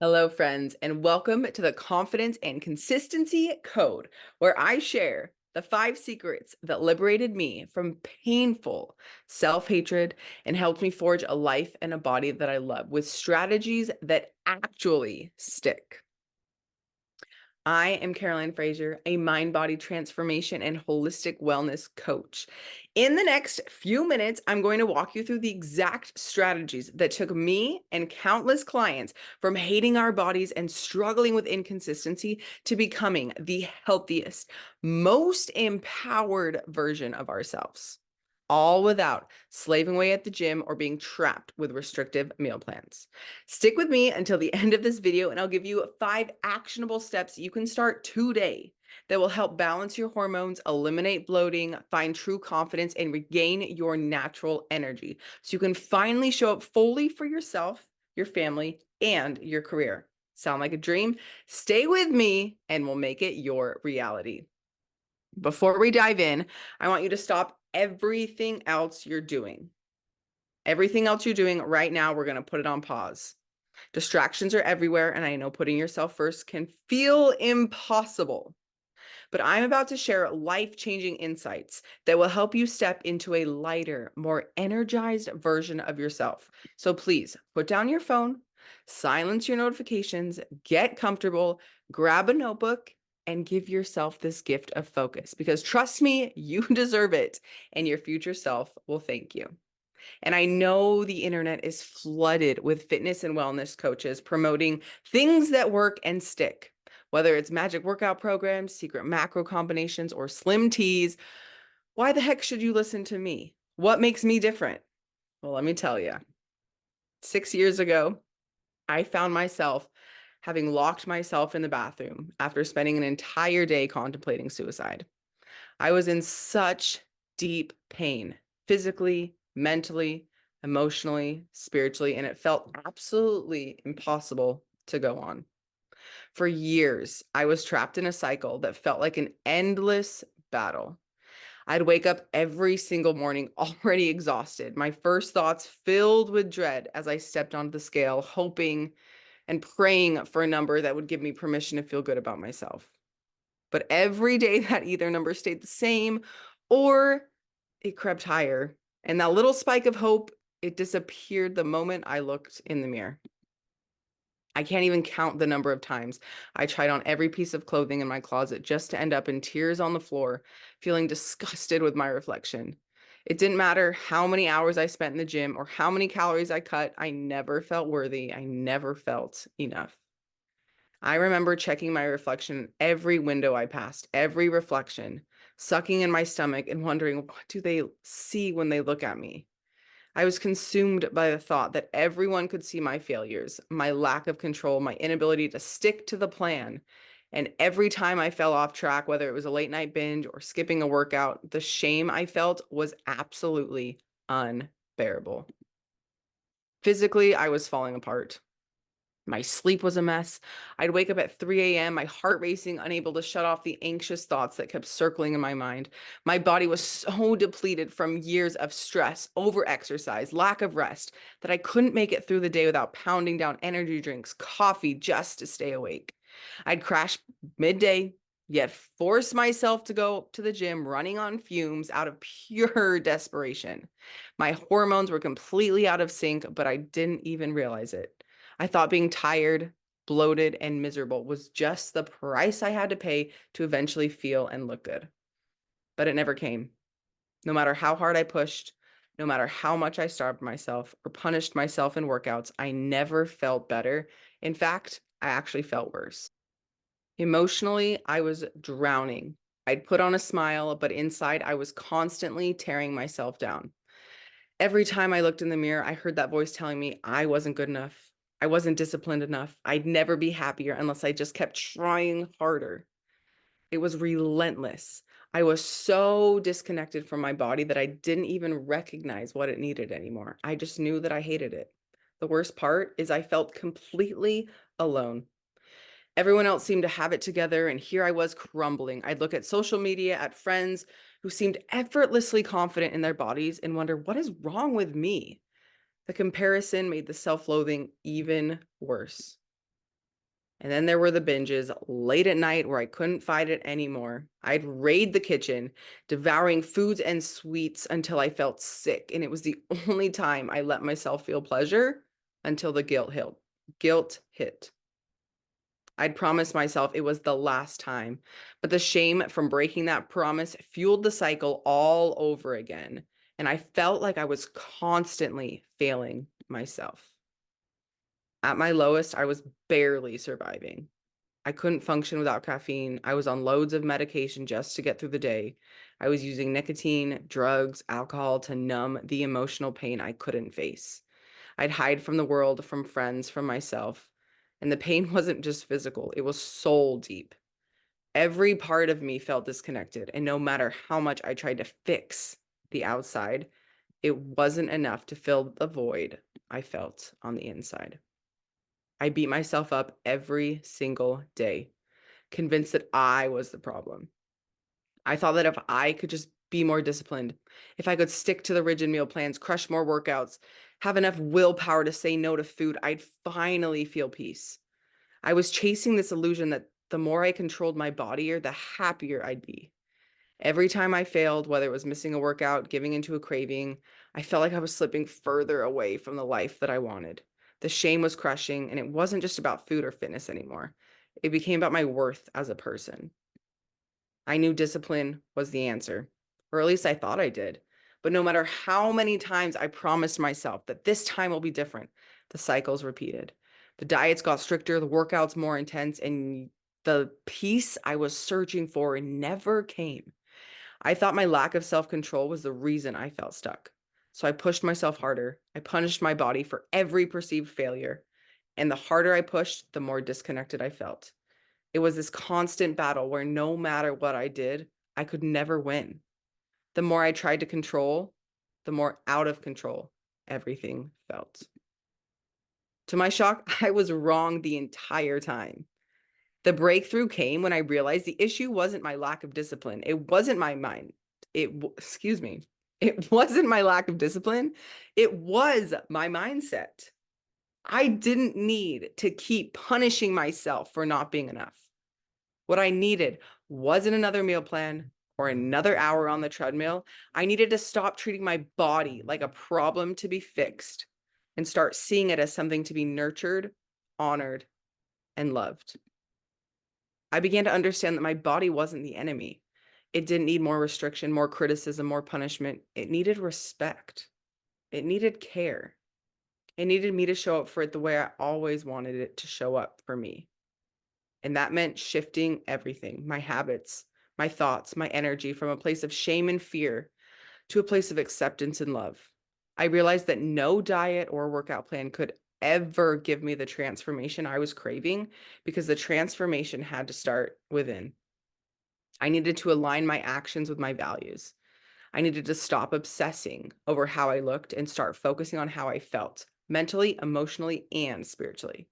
Hello, friends, and welcome to the Confidence and Consistency Code, where I share the 5 secrets that liberated me from painful self-hatred and helped me forge a life and a body that I love with strategies that actually stick. I am Caroline Frazier, a mind body transformation and holistic wellness coach. In the next few minutes, I'm going to walk you through the exact strategies that took me and countless clients from hating our bodies and struggling with inconsistency to becoming the healthiest, most empowered version of ourselves, all without slaving away at the gym or being trapped with restrictive meal plans. Stick with me until the end of this video, and I'll give you 5 actionable steps you can start today that will help balance your hormones, eliminate bloating, find true confidence, and regain your natural energy so you can finally show up fully for yourself, your family, and your career. Sound like a dream? Stay with me, and we'll make it your reality. Before we dive in, I want you to stop everything else you're doing. Everything else you're doing right now, we're going to put it on pause. Distractions are everywhere, and I know putting yourself first can feel impossible. But I'm about to share life-changing insights that will help you step into a lighter, more energized version of yourself. So please put down your phone, silence your notifications, get comfortable, grab a notebook, and give yourself this gift of focus. Because trust me, you deserve it, and your future self will thank you. And I know the internet is flooded with fitness and wellness coaches promoting things that work and stick. Whether it's magic workout programs, secret macro combinations, or slim teas, why the heck should you listen to me? What makes me different? Well, let me tell you. 6 years ago, I found myself having locked myself in the bathroom after spending an entire day contemplating suicide. I was in such deep pain, physically, mentally, emotionally, spiritually, and it felt absolutely impossible to go on. For years, I was trapped in a cycle that felt like an endless battle. I'd wake up every single morning already exhausted, my first thoughts filled with dread as I stepped onto the scale, hoping and praying for a number that would give me permission to feel good about myself. But every day that either number stayed the same or it crept higher. And that little spike of hope, it disappeared the moment I looked in the mirror. I can't even count the number of times I tried on every piece of clothing in my closet just to end up in tears on the floor, feeling disgusted with my reflection. It didn't matter how many hours I spent in the gym or how many calories I cut, I never felt worthy. I never felt enough. I remember checking my reflection every window I passed, every reflection, sucking in my stomach and wondering, what do they see when they look at me? I was consumed by the thought that everyone could see my failures, my lack of control, my inability to stick to the plan. And every time I fell off track, whether it was a late night binge or skipping a workout, the shame I felt was absolutely unbearable. Physically, I was falling apart. My sleep was a mess. I'd wake up at 3 a.m., my heart racing, unable to shut off the anxious thoughts that kept circling in my mind. My body was so depleted from years of stress, overexercise, lack of rest, that I couldn't make it through the day without pounding down energy drinks, coffee, just to stay awake. I'd crash midday, yet force myself to go to the gym running on fumes out of pure desperation. My hormones were completely out of sync, but I didn't even realize it. I thought being tired, bloated, and miserable was just the price I had to pay to eventually feel and look good. But it never came. No matter how hard I pushed, no matter how much I starved myself or punished myself in workouts, I never felt better. In fact, I actually felt worse. Emotionally, I was drowning. I'd put on a smile, but inside I was constantly tearing myself down. Every time I looked in the mirror, I heard that voice telling me I wasn't good enough. I wasn't disciplined enough. I'd never be happier unless I just kept trying harder. It was relentless. I was so disconnected from my body that I didn't even recognize what it needed anymore. I just knew that I hated it. The worst part is I felt completely alone. Everyone else seemed to have it together, and here I was crumbling. I'd look at social media, at friends who seemed effortlessly confident in their bodies and wonder, what is wrong with me? The comparison made the self-loathing even worse. And then there were the binges late at night where I couldn't fight it anymore. I'd raid the kitchen, devouring foods and sweets until I felt sick. And it was the only time I let myself feel pleasure until the guilt hit. I'd promised myself it was the last time, but the shame from breaking that promise fueled the cycle all over again. And I felt like I was constantly failing myself. At my lowest, I was barely surviving. I couldn't function without caffeine. I was on loads of medication just to get through the day. I was using nicotine, drugs, alcohol to numb the emotional pain I couldn't face. I'd hide from the world, from friends, from myself. And the pain wasn't just physical, it was soul deep. Every part of me felt disconnected. And no matter how much I tried to fix the outside, it wasn't enough to fill the void I felt on the inside. I beat myself up every single day, convinced that I was the problem. I thought that if I could just be more disciplined, if I could stick to the rigid meal plans, crush more workouts, have enough willpower to say no to food, I'd finally feel peace. I was chasing this illusion that the more I controlled my body, the happier I'd be. Every time I failed, whether it was missing a workout, giving into a craving, I felt like I was slipping further away from the life that I wanted. The shame was crushing, and it wasn't just about food or fitness anymore. It became about my worth as a person. I knew discipline was the answer, or at least I thought I did. But no matter how many times I promised myself that this time will be different, the cycles repeated. The diets got stricter, the workouts more intense, and the peace I was searching for never came. I thought my lack of self-control was the reason I felt stuck. So I pushed myself harder. I punished my body for every perceived failure. And the harder I pushed, the more disconnected I felt. It was this constant battle where no matter what I did, I could never win. The more I tried to control, the more out of control everything felt. To my shock, I was wrong the entire time. The breakthrough came when I realized the issue wasn't my lack of discipline. It wasn't my mind. Excuse me. It wasn't my lack of discipline. It was my mindset. I didn't need to keep punishing myself for not being enough. What I needed wasn't another meal plan or another hour on the treadmill. I needed to stop treating my body like a problem to be fixed and start seeing it as something to be nurtured, honored, and loved. I began to understand that my body wasn't the enemy. It didn't need more restriction, more criticism, more punishment. It needed respect. It needed care. It needed me to show up for it the way I always wanted it to show up for me. And that meant shifting everything, my habits, my thoughts, my energy from a place of shame and fear to a place of acceptance and love. I realized that no diet or workout plan could ever give me the transformation I was craving because the transformation had to start within. I needed to align my actions with my values. I needed to stop obsessing over how I looked and start focusing on how I felt mentally, emotionally, and spiritually.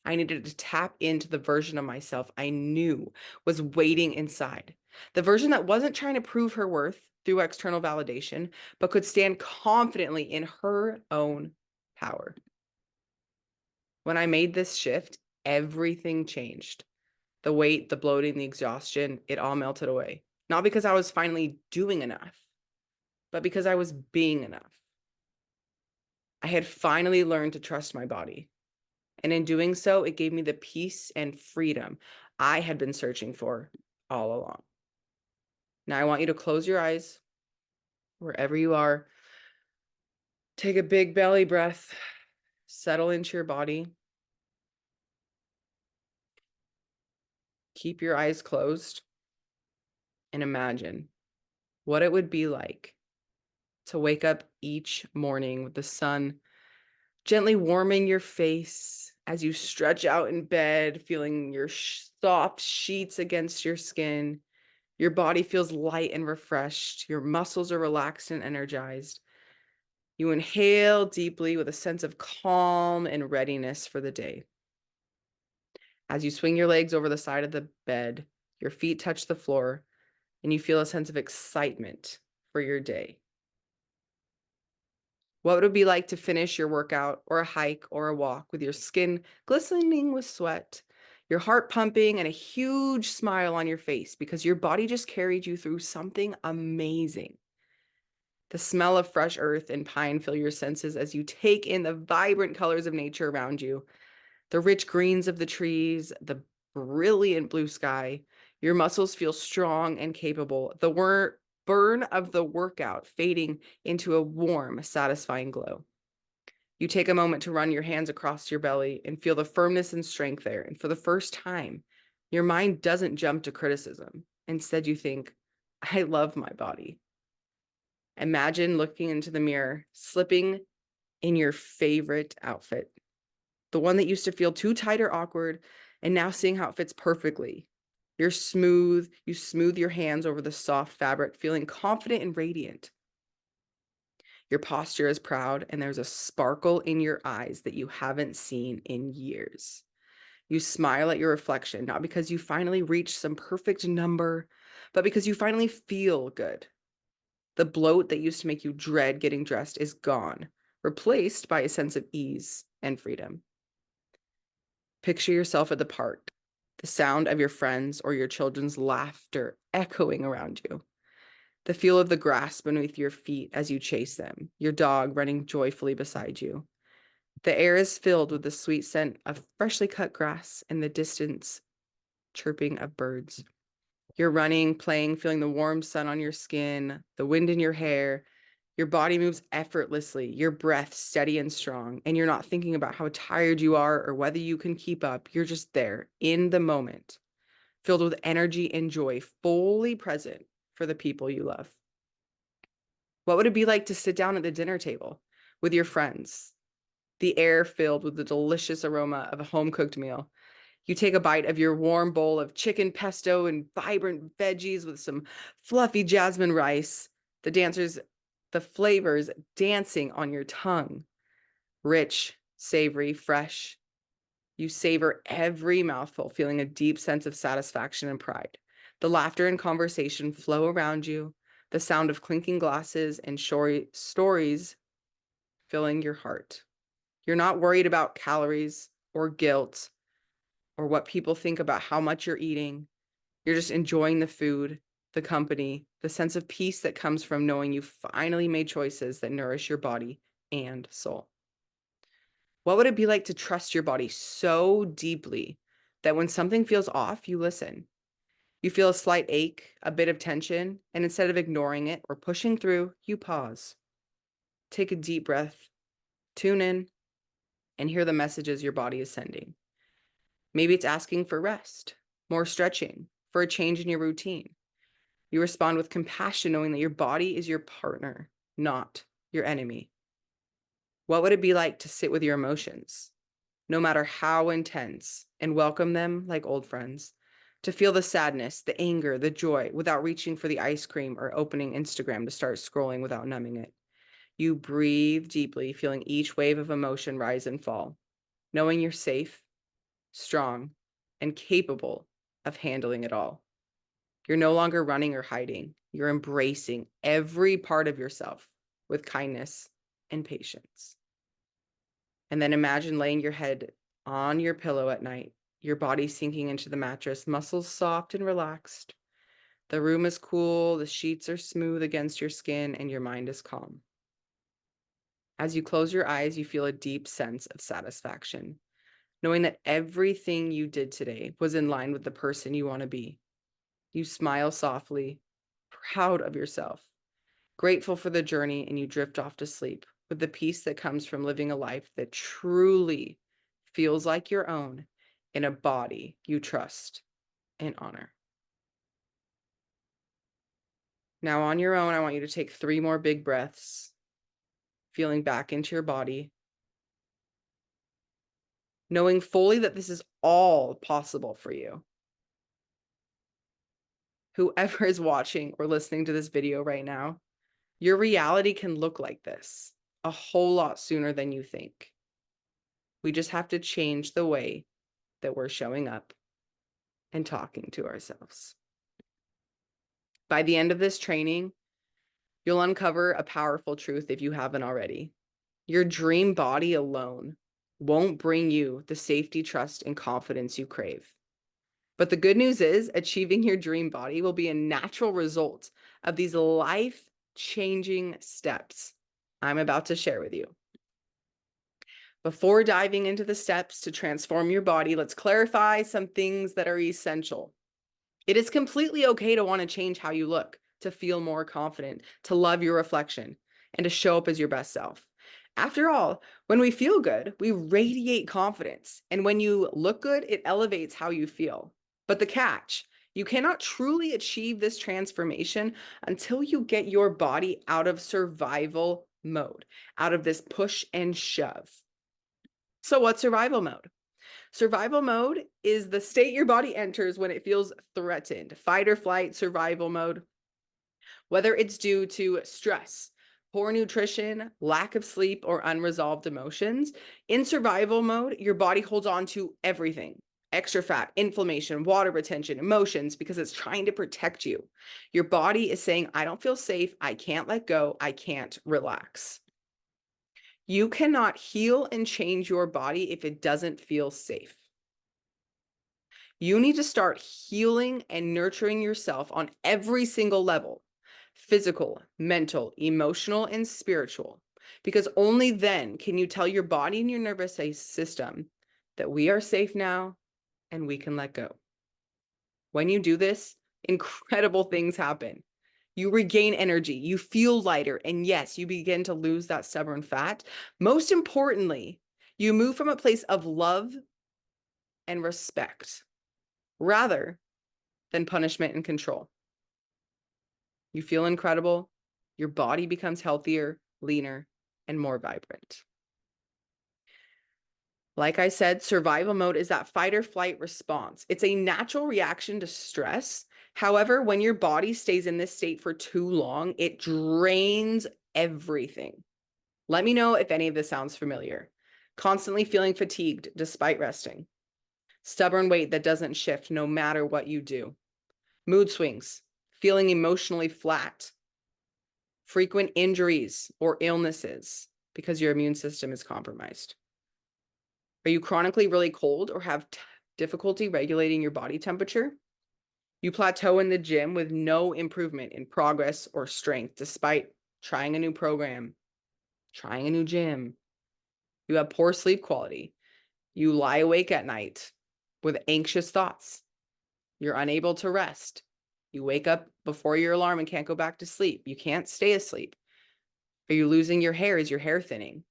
I needed to tap into the version of myself I knew was waiting inside. The version that wasn't trying to prove her worth through external validation, but could stand confidently in her own power. When I made this shift, everything changed. The weight, the bloating, the exhaustion, it all melted away. Not because I was finally doing enough, but because I was being enough. I had finally learned to trust my body. And in doing so, it gave me the peace and freedom I had been searching for all along. Now, I want you to close your eyes wherever you are. Take a big belly breath, settle into your body. Keep your eyes closed and imagine what it would be like to wake up each morning with the sun gently warming your face as you stretch out in bed, feeling your soft sheets against your skin. Your body feels light and refreshed. Your muscles are relaxed and energized. You inhale deeply with a sense of calm and readiness for the day. As you swing your legs over the side of the bed, your feet touch the floor, and you feel a sense of excitement for your day. What would it be like to finish your workout or a hike or a walk with your skin glistening with sweat, your heart pumping, and a huge smile on your face because your body just carried you through something amazing. The smell of fresh earth and pine fill your senses as you take in the vibrant colors of nature around you, the rich greens of the trees, the brilliant blue sky. Your muscles feel strong and capable, the burn of the workout fading into a warm, satisfying glow. You take a moment to run your hands across your belly and feel the firmness and strength there. And for the first time, your mind doesn't jump to criticism. Instead, you think, I love my body. Imagine looking into the mirror, slipping in your favorite outfit, the one that used to feel too tight or awkward, and now seeing how it fits perfectly. You smooth your hands over the soft fabric, feeling confident and radiant. Your posture is proud, and there's a sparkle in your eyes that you haven't seen in years. You smile at your reflection, not because you finally reached some perfect number, but because you finally feel good. The bloat that used to make you dread getting dressed is gone, replaced by a sense of ease and freedom. Picture yourself at the park, the sound of your friends or your children's laughter echoing around you, the feel of the grass beneath your feet as you chase them, your dog running joyfully beside you. The air is filled with the sweet scent of freshly cut grass and the distant chirping of birds. You're running, playing, feeling the warm sun on your skin, the wind in your hair. Your body moves effortlessly, your breath steady and strong, and you're not thinking about how tired you are or whether you can keep up. You're just there in the moment, filled with energy and joy, fully present for the people you love. What would it be like to sit down at the dinner table with your friends, the air filled with the delicious aroma of a home-cooked meal? You take a bite of your warm bowl of chicken pesto and vibrant veggies with some fluffy jasmine rice, the flavors dancing on your tongue. Rich, savory, fresh. You savor every mouthful, feeling a deep sense of satisfaction and pride. The laughter and conversation flow around you, the sound of clinking glasses and stories filling your heart. You're not worried about calories or guilt or what people think about how much you're eating. You're just enjoying the food, the company, the sense of peace that comes from knowing you finally made choices that nourish your body and soul. What would it be like to trust your body so deeply that when something feels off, you listen? You feel a slight ache, a bit of tension, and instead of ignoring it or pushing through, you pause. Take a deep breath, tune in, and hear the messages your body is sending. Maybe it's asking for rest, more stretching, for a change in your routine. You respond with compassion, knowing that your body is your partner, not your enemy. What would it be like to sit with your emotions, no matter how intense, and welcome them like old friends? To feel the sadness, the anger, the joy without reaching for the ice cream or opening Instagram to start scrolling without numbing it. You breathe deeply, feeling each wave of emotion rise and fall, knowing you're safe, strong, and capable of handling it all. You're no longer running or hiding. You're embracing every part of yourself with kindness and patience. And then imagine laying your head on your pillow at night, your body sinking into the mattress, muscles soft and relaxed. The room is cool, the sheets are smooth against your skin, and your mind is calm. As you close your eyes, you feel a deep sense of satisfaction, knowing that everything you did today was in line with the person you want to be. You smile softly, proud of yourself, grateful for the journey, and you drift off to sleep with the peace that comes from living a life that truly feels like your own in a body you trust and honor. Now, on your own, I want you to take 3 more big breaths, feeling back into your body, knowing fully that this is all possible for you. Whoever is watching or listening to this video right now, your reality can look like this a whole lot sooner than you think. We just have to change the way that we're showing up and talking to ourselves. By the end of this training, you'll uncover a powerful truth if you haven't already. Your dream body alone won't bring you the safety, trust, and confidence you crave. But the good news is, achieving your dream body will be a natural result of these life changing steps I'm about to share with you. Before diving into the steps to transform your body, let's clarify some things that are essential. It is completely okay to want to change how you look, to feel more confident, to love your reflection, and to show up as your best self. After all, when we feel good, we radiate confidence. And when you look good, it elevates how you feel. But the catch, you cannot truly achieve this transformation until you get your body out of survival mode, out of this push and shove. So, what's survival mode? Survival mode is the state your body enters when it feels threatened. Fight or flight, survival mode. Whether it's due to stress, poor nutrition, lack of sleep, or unresolved emotions, in survival mode, your body holds on to everything. Extra fat, inflammation, water retention, emotions, because it's trying to protect you. Your body is saying, I don't feel safe. I can't let go. I can't relax. You cannot heal and change your body if it doesn't feel safe. You need to start healing and nurturing yourself on every single level: physical, mental, emotional, and spiritual. Because only then can you tell your body and your nervous system that we are safe now and we can let go. When you do this, incredible things happen. You regain energy, you feel lighter, and yes, you begin to lose that stubborn fat. Most importantly, you move from a place of love and respect rather than punishment and control. You feel incredible. Your body becomes healthier, leaner, and more vibrant. Like I said, survival mode is that fight or flight response. It's a natural reaction to stress. However, when your body stays in this state for too long, it drains everything. Let me know if any of this sounds familiar. Constantly feeling fatigued despite resting. Stubborn weight that doesn't shift no matter what you do. Mood swings. Feeling emotionally flat. Frequent injuries or illnesses because your immune system is compromised. Are you chronically really cold or have difficulty regulating your body temperature? You plateau in the gym with no improvement in progress or strength despite trying a new program, trying a new gym. You have poor sleep quality. You lie awake at night with anxious thoughts. You're unable to rest. You wake up before your alarm and can't go back to sleep. You can't stay asleep. Are you losing your hair? Is your hair thinning?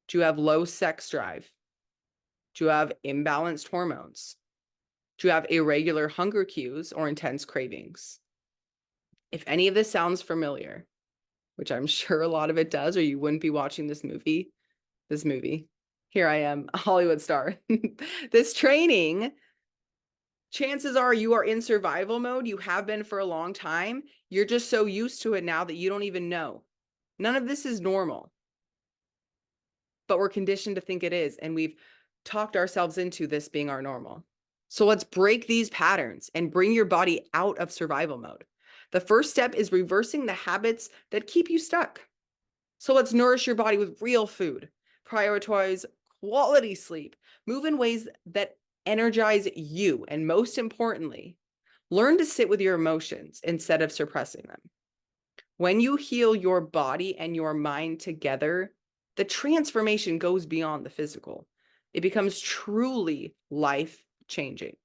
Do you have low sex drive? Do you have imbalanced hormones? Do you have irregular hunger cues or intense cravings? If any of this sounds familiar, which I'm sure a lot of it does, or you wouldn't be watching this movie. Here I am, a Hollywood star. This training, chances are you are in survival mode. You have been for a long time. You're just so used to it now that you don't even know. None of this is normal, but we're conditioned to think it is, and we've talked ourselves into this being our normal. So let's break these patterns and bring your body out of survival mode. The first step is reversing the habits that keep you stuck. So let's nourish your body with real food, prioritize quality sleep, move in ways that energize you, and most importantly, learn to sit with your emotions instead of suppressing them. When you heal your body and your mind together, the transformation goes beyond the physical. It becomes truly life-changing.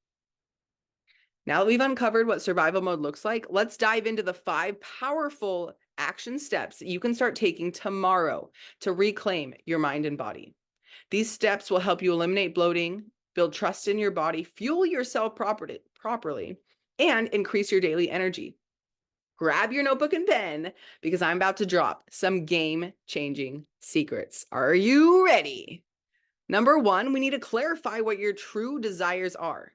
Now that we've uncovered what survival mode looks like, let's dive into the 5 powerful action steps that you can start taking tomorrow to reclaim your mind and body. These steps will help you eliminate bloating, build trust in your body, fuel yourself properly, and increase your daily energy. Grab your notebook and pen because I'm about to drop some game-changing secrets. Are you ready? Number 1, we need to clarify what your true desires are.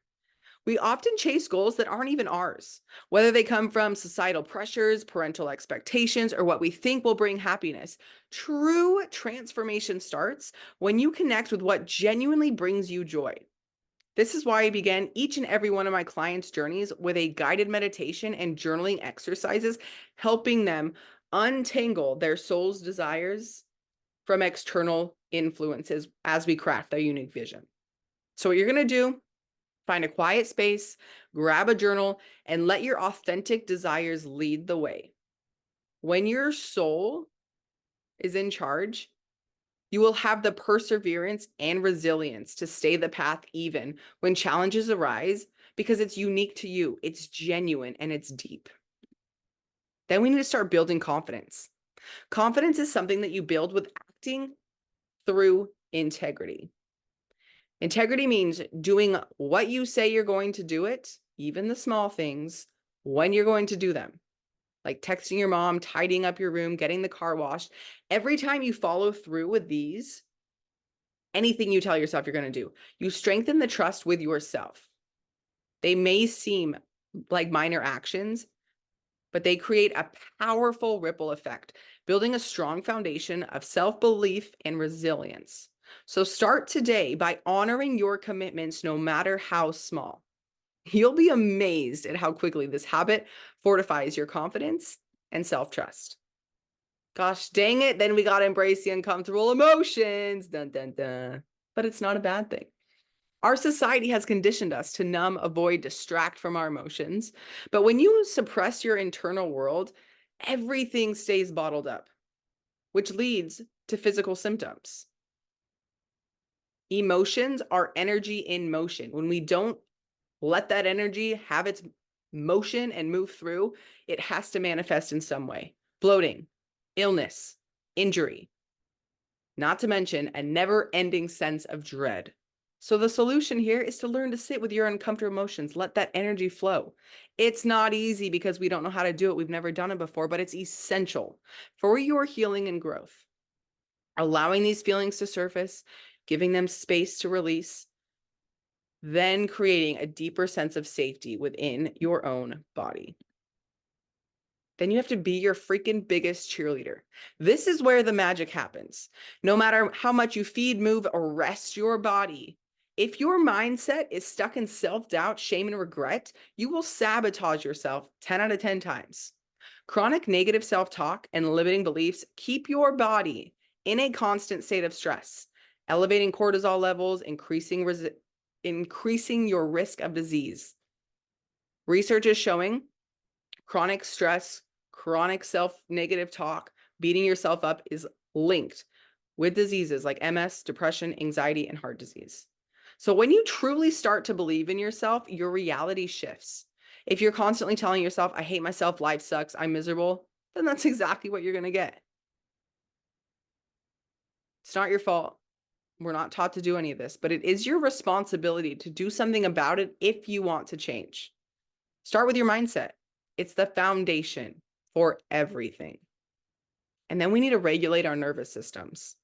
We often chase goals that aren't even ours, whether they come from societal pressures, parental expectations, or what we think will bring happiness. True transformation starts when you connect with what genuinely brings you joy. This is why I began each and every one of my clients' journeys with a guided meditation and journaling exercises, helping them untangle their soul's desires from external influences as we craft their unique vision. So what you're going to do, find a quiet space, grab a journal, and let your authentic desires lead the way. When your soul is in charge, you will have the perseverance and resilience to stay the path even when challenges arise because it's unique to you, it's genuine, and it's deep. Then we need to start building confidence. Confidence is something that you build with acting through integrity. Integrity means doing what you say you're going to do it, even the small things, when you're going to do them. Like texting your mom, tidying up your room, getting the car washed. Every time you follow through with these, anything you tell yourself you're going to do, you strengthen the trust with yourself. They may seem like minor actions, but they create a powerful ripple effect, building a strong foundation of self-belief and resilience. So start today by honoring your commitments, no matter how small. You'll be amazed at how quickly this habit fortifies your confidence and self-trust. Gosh dang it, then we got to embrace the uncomfortable emotions. Dun, dun, dun. But it's not a bad thing. Our society has conditioned us to numb, avoid, distract from our emotions. But when you suppress your internal world, everything stays bottled up, which leads to physical symptoms. Emotions are energy in motion. When we don't let that energy have its motion and move through, it has to manifest in some way. Bloating, illness, injury, not to mention a never-ending sense of dread. So the solution here is to learn to sit with your uncomfortable emotions, let that energy flow. It's not easy because we don't know how to do it. We've never done it before, but it's essential for your healing and growth. Allowing these feelings to surface, giving them space to release, then creating a deeper sense of safety within your own body. Then you have to be your freaking biggest cheerleader. This is where the magic happens. No matter how much you feed, move, or rest your body, if your mindset is stuck in self-doubt, shame, and regret, you will sabotage yourself 10 out of 10 times. Chronic negative self-talk and limiting beliefs keep your body in a constant state of stress, elevating cortisol levels, increasing your risk of disease. Research is showing chronic stress, chronic self-negative talk, beating yourself up is linked with diseases like MS, depression, anxiety, and heart disease. So when you truly start to believe in yourself, your reality shifts. If you're constantly telling yourself, I hate myself, life sucks, I'm miserable, then that's exactly what you're going to get. It's not your fault. We're not taught to do any of this, but it is your responsibility to do something about it if you want to change. Start with your mindset. It's the foundation for everything. And then we need to regulate our nervous systems.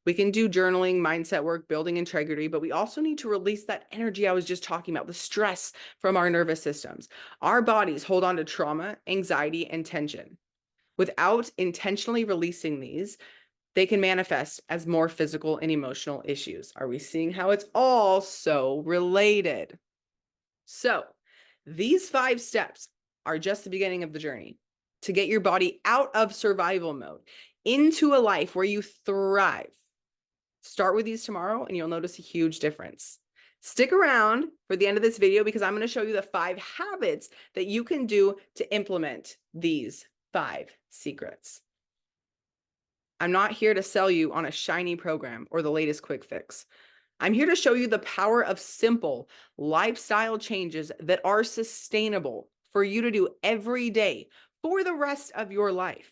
We can do journaling, mindset work, building integrity, but we also need to release that energy I was just talking about, the stress from our nervous systems. Our bodies hold on to trauma, anxiety, and tension. Without intentionally releasing these, they can manifest as more physical and emotional issues. Are we seeing how it's all so related? So these 5 steps are just the beginning of the journey to get your body out of survival mode into a life where you thrive. Start with these tomorrow and you'll notice a huge difference. Stick around for the end of this video because I'm going to show you the 5 habits that you can do to implement these 5 secrets. I'm not here to sell you on a shiny program or the latest quick fix. I'm here to show you the power of simple lifestyle changes that are sustainable for you to do every day for the rest of your life.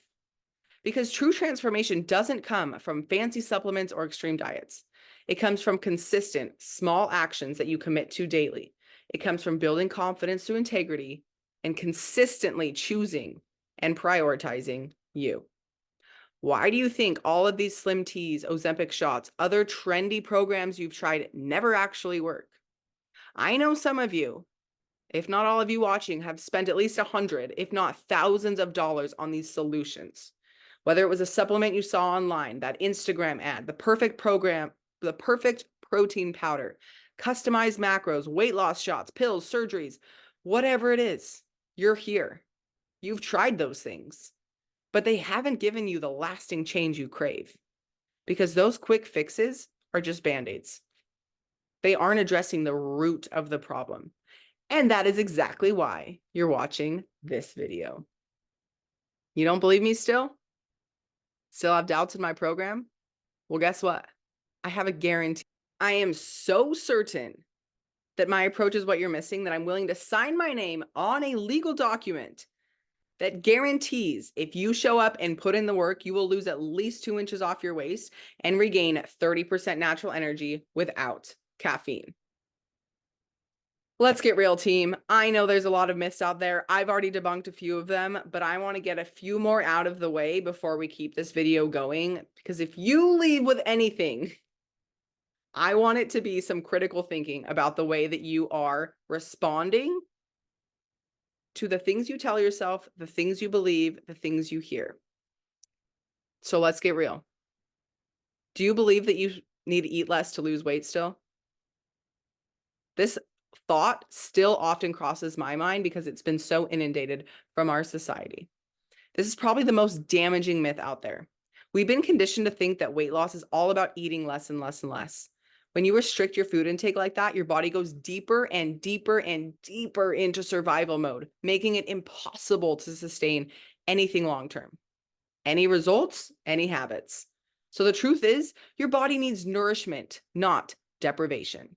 Because true transformation doesn't come from fancy supplements or extreme diets. It comes from consistent, small actions that you commit to daily. It comes from building confidence through integrity and consistently choosing and prioritizing you. Why do you think all of these slim teas, Ozempic shots, other trendy programs you've tried never actually work? I know some of you, if not all of you watching, have spent at least 100, if not thousands of dollars on these solutions. Whether it was a supplement you saw online, that Instagram ad, the perfect program, the perfect protein powder, customized macros, weight loss shots, pills, surgeries, whatever it is, you're here. You've tried those things, but they haven't given you the lasting change you crave. because those quick fixes are just band-aids. They aren't addressing the root of the problem. And that is exactly why you're watching this video. You don't believe me still? Still have doubts in my program? Well, guess what? I have a guarantee. I am so certain that my approach is what you're missing that I'm willing to sign my name on a legal document that guarantees if you show up and put in the work, you will lose at least 2 inches off your waist and regain 30% natural energy without caffeine. Let's get real, team. I know there's a lot of myths out there. I've already debunked a few of them, but I want to get a few more out of the way before we keep this video going, because if you leave with anything, I want it to be some critical thinking about the way that you are responding to the things you tell yourself, the things you believe, the things you hear. So let's get real. Do you believe that you need to eat less to lose weight still? This thought still often crosses my mind because it's been so inundated from our society. This is probably the most damaging myth out there. We've been conditioned to think that weight loss is all about eating less and less and less. When you restrict your food intake like that, your body goes deeper and deeper and deeper into survival mode, making it impossible to sustain anything long-term. Any results, any habits. So the truth is, your body needs nourishment, not deprivation.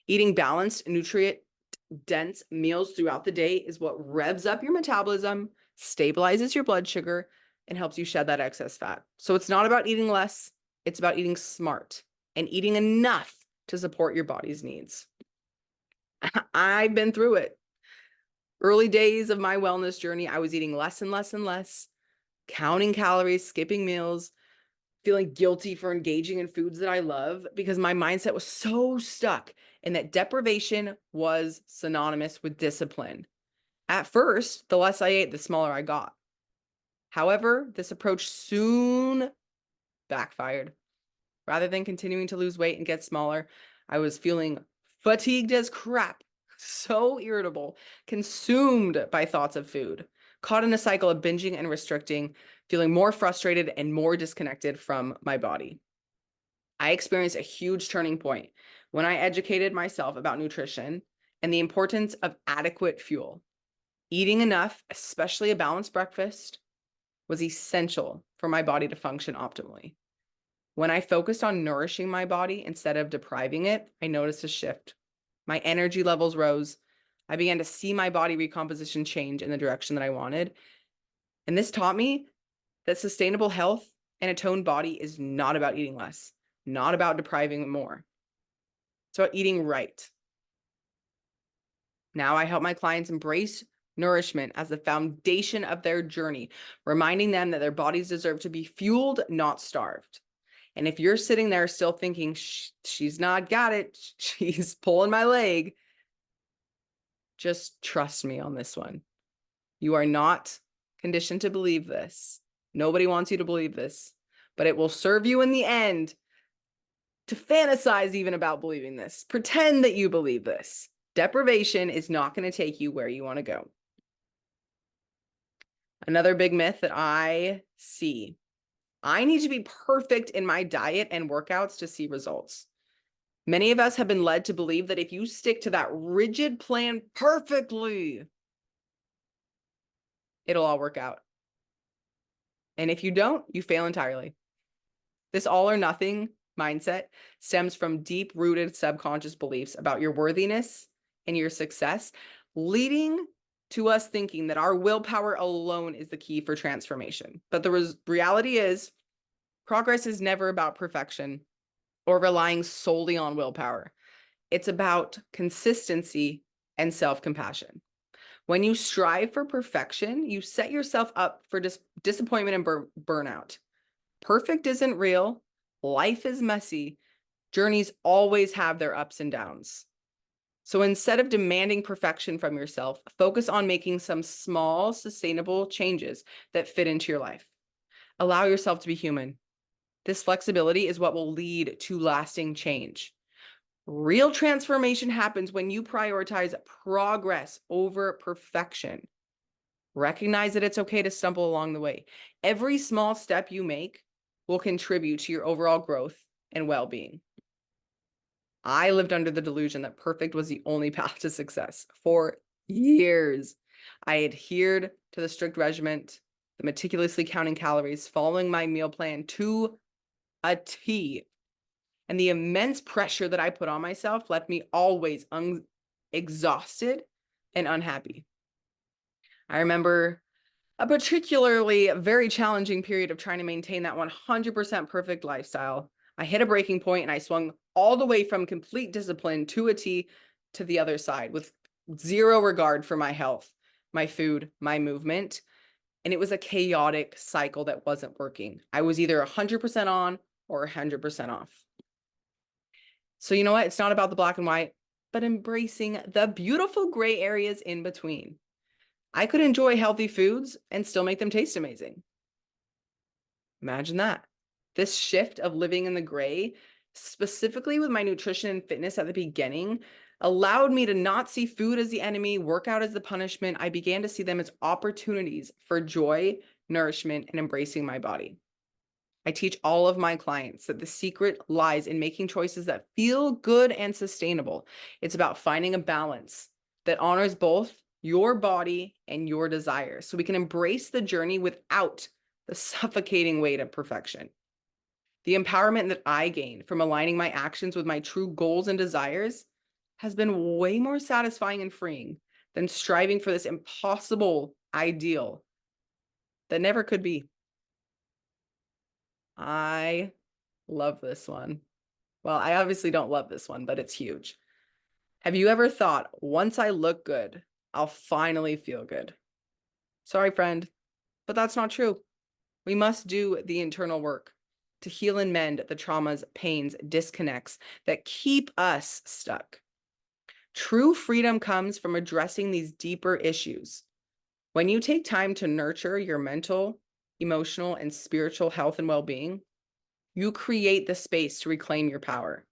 Eating balanced, nutrient-dense meals throughout the day is what revs up your metabolism, stabilizes your blood sugar, and helps you shed that excess fat. So it's not about eating less, it's about eating smart and eating enough to support your body's needs. I've been through it. Early days of my wellness journey, I was eating less and less and less, counting calories, skipping meals, feeling guilty for engaging in foods that I love because my mindset was so stuck in that deprivation was synonymous with discipline. At first, the less I ate, the smaller I got. However, this approach soon backfired. Rather than continuing to lose weight and get smaller, I was feeling fatigued as crap, so irritable, consumed by thoughts of food, caught in a cycle of binging and restricting, feeling more frustrated and more disconnected from my body. I experienced a huge turning point when I educated myself about nutrition and the importance of adequate fuel. Eating enough, especially a balanced breakfast, was essential for my body to function optimally. When I focused on nourishing my body instead of depriving it, I noticed a shift. My energy levels rose. I began to see my body recomposition change in the direction that I wanted. And this taught me that sustainable health and a toned body is not about eating less, not about depriving more. It's about eating right. Now I help my clients embrace nourishment as the foundation of their journey, reminding them that their bodies deserve to be fueled, not starved. And if you're sitting there still thinking, she's not got it, she's pulling my leg, just trust me on this one. You are not conditioned to believe this. Nobody wants you to believe this, but it will serve you in the end to fantasize even about believing this. Pretend that you believe this. Deprivation is not going to take you where you want to go. Another big myth that I see: I need to be perfect in my diet and workouts to see results. Many of us have been led to believe that if you stick to that rigid plan perfectly, it'll all work out. And if you don't, you fail entirely. This all or nothing mindset stems from deep-rooted subconscious beliefs about your worthiness and your success, leading to us thinking that our willpower alone is the key for transformation. But the reality is, progress is never about perfection or relying solely on willpower. It's about consistency and self-compassion. When you strive for perfection, you set yourself up for disappointment and burnout. Perfect isn't real. Life is messy. Journeys always have their ups and downs. So instead of demanding perfection from yourself, focus on making some small, sustainable changes that fit into your life. Allow yourself to be human. This flexibility is what will lead to lasting change. Real transformation happens when you prioritize progress over perfection. Recognize that it's okay to stumble along the way. Every small step you make will contribute to your overall growth and well-being. I lived under the delusion that perfect was the only path to success for years. I adhered to the strict regimen, the meticulously counting calories, following my meal plan to a T. And the immense pressure that I put on myself left me always exhausted and unhappy. I remember a particularly very challenging period of trying to maintain that 100% perfect lifestyle. I hit a breaking point and I swung all the way from complete discipline to a T to the other side with zero regard for my health, my food, my movement. And it was a chaotic cycle that wasn't working. I was either 100% on or 100% off. So you know what? It's not about the black and white, but embracing the beautiful gray areas in between. I could enjoy healthy foods and still make them taste amazing. Imagine that. This shift of living in the gray, specifically with my nutrition and fitness at the beginning, allowed me to not see food as the enemy, workout as the punishment. I began to see them as opportunities for joy, nourishment, and embracing my body. I teach all of my clients that the secret lies in making choices that feel good and sustainable. It's about finding a balance that honors both your body and your desires so we can embrace the journey without the suffocating weight of perfection. The empowerment that I gained from aligning my actions with my true goals and desires has been way more satisfying and freeing than striving for this impossible ideal that never could be. I love this one. Well, I obviously don't love this one, but it's huge. Have you ever thought, once I look good, I'll finally feel good? Sorry, friend, but that's not true. We must do the internal work to heal and mend the traumas, pains, disconnects that keep us stuck. True freedom comes from addressing these deeper issues. When you take time to nurture your mental, emotional, and spiritual health and well-being, you create the space to reclaim your power.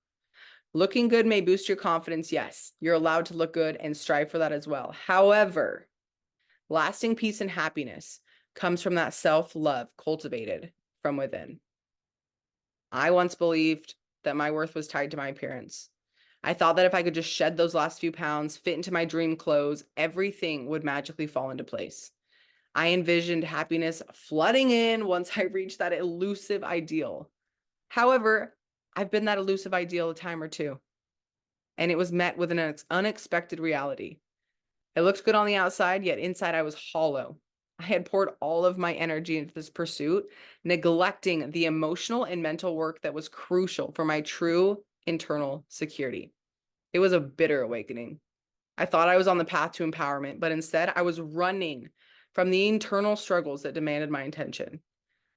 Looking good may boost your confidence. Yes, you're allowed to look good and strive for that as well. However, lasting peace and happiness comes from that self-love cultivated from within. I once believed that my worth was tied to my appearance. I thought that if I could just shed those last few pounds, fit into my dream clothes, everything would magically fall into place. I envisioned happiness flooding in once I reached that elusive ideal. However, I've been that elusive ideal a time or two, and it was met with an unexpected reality. It looked good on the outside, yet inside I was hollow. I had poured all of my energy into this pursuit, neglecting the emotional and mental work that was crucial for my true internal security. It was a bitter awakening. I thought I was on the path to empowerment, but instead I was running from the internal struggles that demanded my attention.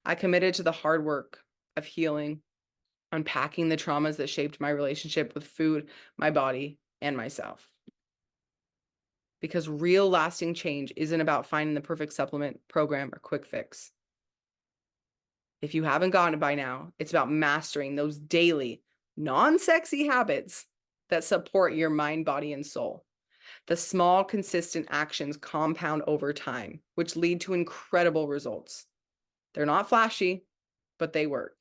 I committed to the hard work of healing, unpacking the traumas that shaped my relationship with food, my body, and myself. Because real lasting change isn't about finding the perfect supplement, program, or quick fix. If you haven't gotten it by now, it's about mastering those daily, non-sexy habits that support your mind, body, and soul. The small, consistent actions compound over time, which lead to incredible results. They're not flashy, but they work.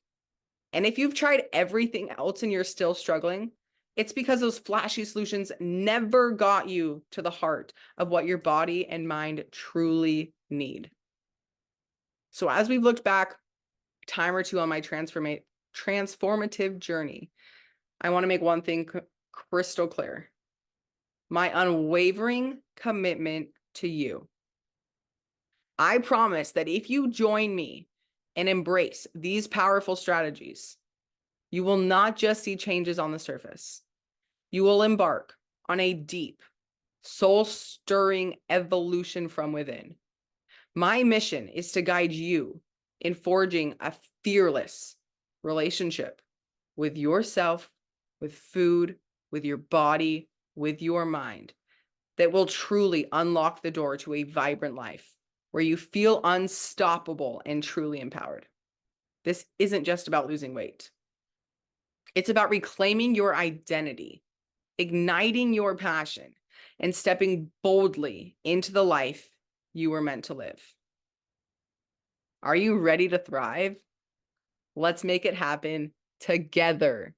And if you've tried everything else and you're still struggling, it's because those flashy solutions never got you to the heart of what your body and mind truly need. So as we've looked back a time or two on my transformative journey, I want to make one thing crystal clear. My unwavering commitment to you. I promise that if you join me and embrace these powerful strategies, you will not just see changes on the surface. You will embark on a deep, soul-stirring evolution from within. My mission is to guide you in forging a fearless relationship with yourself, with food, with your body, with your mind that will truly unlock the door to a vibrant life where you feel unstoppable and truly empowered. This isn't just about losing weight. It's about reclaiming your identity, igniting your passion, and stepping boldly into the life you were meant to live. Are you ready to thrive? Let's make it happen together.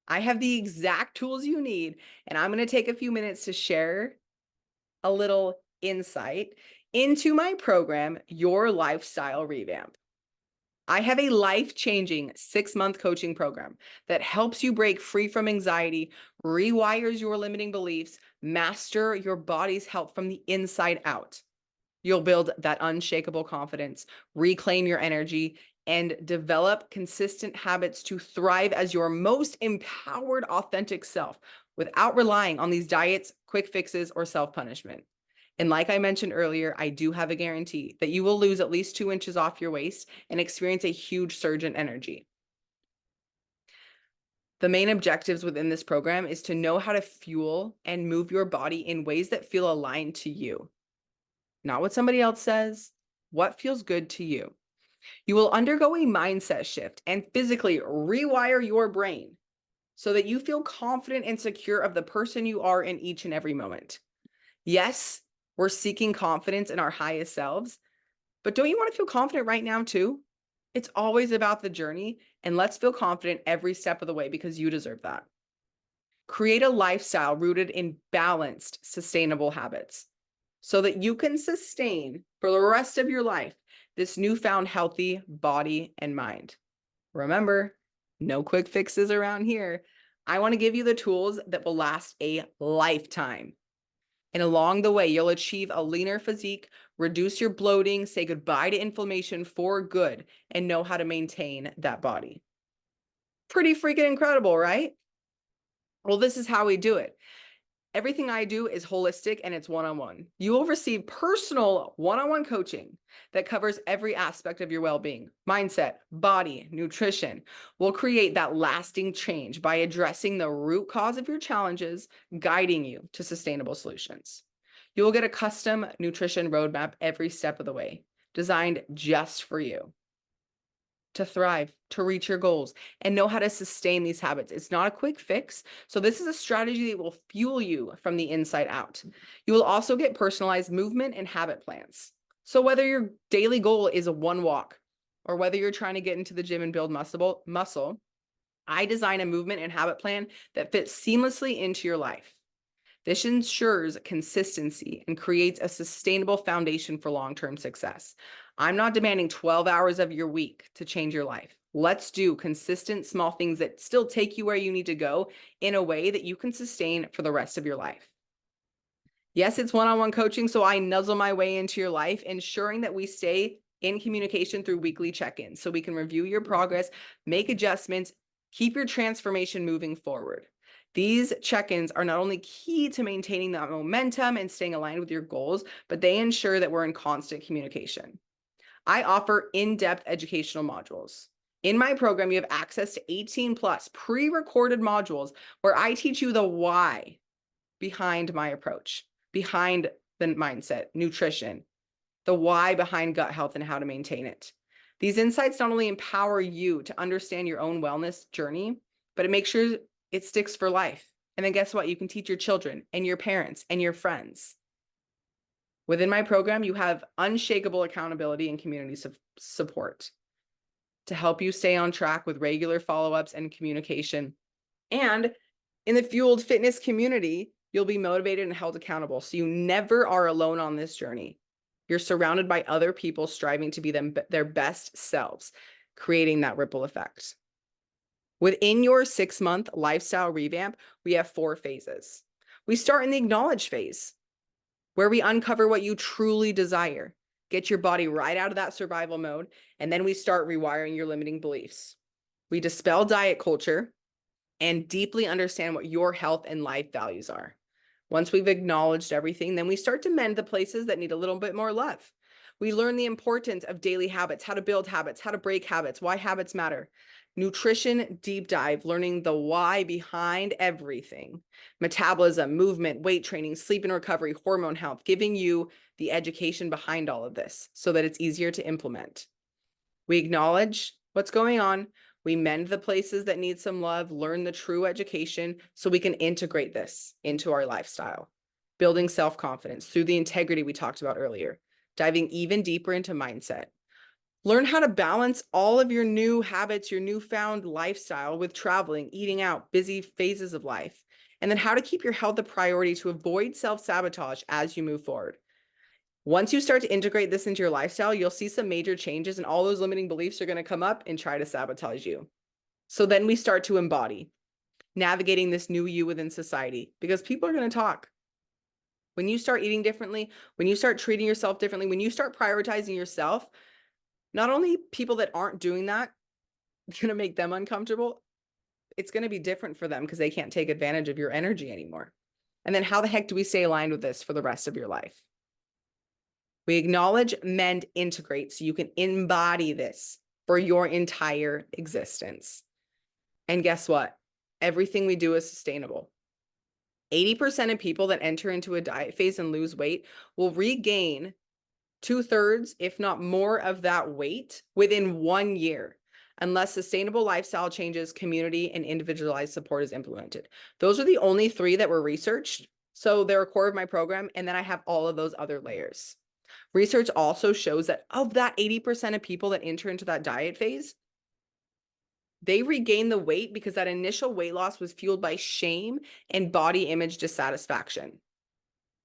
I have the exact tools you need, and I'm going to take a few minutes to share a little insight into my program, Your Lifestyle Revamp. I have a life-changing 6-month coaching program that helps you break free from anxiety, rewires your limiting beliefs, master your body's health from the inside out. You'll build that unshakable confidence, reclaim your energy, and develop consistent habits to thrive as your most empowered, authentic self without relying on these diets, quick fixes, or self-punishment. And like I mentioned earlier, I do have a guarantee that you will lose at least 2 inches off your waist and experience a huge surge in energy. The main objectives within this program is to know how to fuel and move your body in ways that feel aligned to you. Not what somebody else says, what feels good to you. You will undergo a mindset shift and physically rewire your brain so that you feel confident and secure of the person you are in each and every moment. Yes, we're seeking confidence in our highest selves, but don't you want to feel confident right now too? It's always about the journey, and let's feel confident every step of the way because you deserve that. Create a lifestyle rooted in balanced, sustainable habits so that you can sustain for the rest of your life this newfound healthy body and mind. Remember, no quick fixes around here. I want to give you the tools that will last a lifetime. And along the way, you'll achieve a leaner physique, reduce your bloating, say goodbye to inflammation for good, and know how to maintain that body. Pretty freaking incredible, right? Well, this is how we do it. Everything I do is holistic and it's one-on-one. You will receive personal one-on-one coaching that covers every aspect of your well-being, mindset, body, nutrition. We'll create that lasting change by addressing the root cause of your challenges, guiding you to sustainable solutions. You will get a custom nutrition roadmap every step of the way, designed just for you to thrive, to reach your goals, and know how to sustain these habits. It's not a quick fix. So this is a strategy that will fuel you from the inside out. You will also get personalized movement and habit plans. So whether your daily goal is a one walk or whether you're trying to get into the gym and build muscle, I design a movement and habit plan that fits seamlessly into your life. This ensures consistency and creates a sustainable foundation for long-term success. I'm not demanding 12 hours of your week to change your life. Let's do consistent small things that still take you where you need to go in a way that you can sustain for the rest of your life. Yes, it's one-on-one coaching, so I nuzzle my way into your life, ensuring that we stay in communication through weekly check-ins so we can review your progress, make adjustments, keep your transformation moving forward. These check-ins are not only key to maintaining that momentum and staying aligned with your goals, but they ensure that we're in constant communication. I offer in-depth educational modules. In my program, you have access to 18 plus pre-recorded modules where I teach you the why behind my approach, behind the mindset, nutrition, the why behind gut health and how to maintain it. These insights not only empower you to understand your own wellness journey, but it makes sure it sticks for life. And then guess what? You can teach your children and your parents and your friends. Within my program, you have unshakable accountability and community support to help you stay on track with regular follow-ups and communication. And in the Fueled Fitness community, you'll be motivated and held accountable. So you never are alone on this journey. You're surrounded by other people striving to be their best selves, creating that ripple effect. Within your 6-month lifestyle revamp, we have 4 phases. We start in the acknowledge phase, where we uncover what you truly desire, get your body right out of that survival mode, and then we start rewiring your limiting beliefs. We dispel diet culture and deeply understand what your health and life values are. Once we've acknowledged everything, then we start to mend the places that need a little bit more love. We learn the importance of daily habits, how to build habits, how to break habits, why habits matter. Nutrition deep dive, learning the why behind everything. Metabolism, movement, weight training, sleep and recovery, hormone health, giving you the education behind all of this so that it's easier to implement. We acknowledge what's going on. We mend the places that need some love, learn the true education so we can integrate this into our lifestyle. Building self-confidence through the integrity we talked about earlier, diving even deeper into mindset, Learn how to balance all of your new habits, your newfound lifestyle with traveling, eating out, busy phases of life, and then how to keep your health a priority to avoid self-sabotage as you move forward. Once you start to integrate this into your lifestyle, you'll see some major changes and all those limiting beliefs are going to come up and try to sabotage you. So then we start to embody, navigating this new you within society because people are going to talk. When you start eating differently, when you start treating yourself differently, when you start prioritizing yourself, not only people that aren't doing that, it's going to make them uncomfortable, it's going to be different for them because they can't take advantage of your energy anymore. And then how the heck do we stay aligned with this for the rest of your life? We acknowledge, mend, integrate so you can embody this for your entire existence. And guess what? Everything we do is sustainable. 80% of people that enter into a diet phase and lose weight will regain 2/3, if not more, of that weight within 1 year, unless sustainable lifestyle changes, community, and individualized support is implemented. Those are the only 3 that were researched. So they're a core of my program. And then I have all of those other layers. Research also shows that of that 80% of people that enter into that diet phase, they regain the weight because that initial weight loss was fueled by shame and body image dissatisfaction.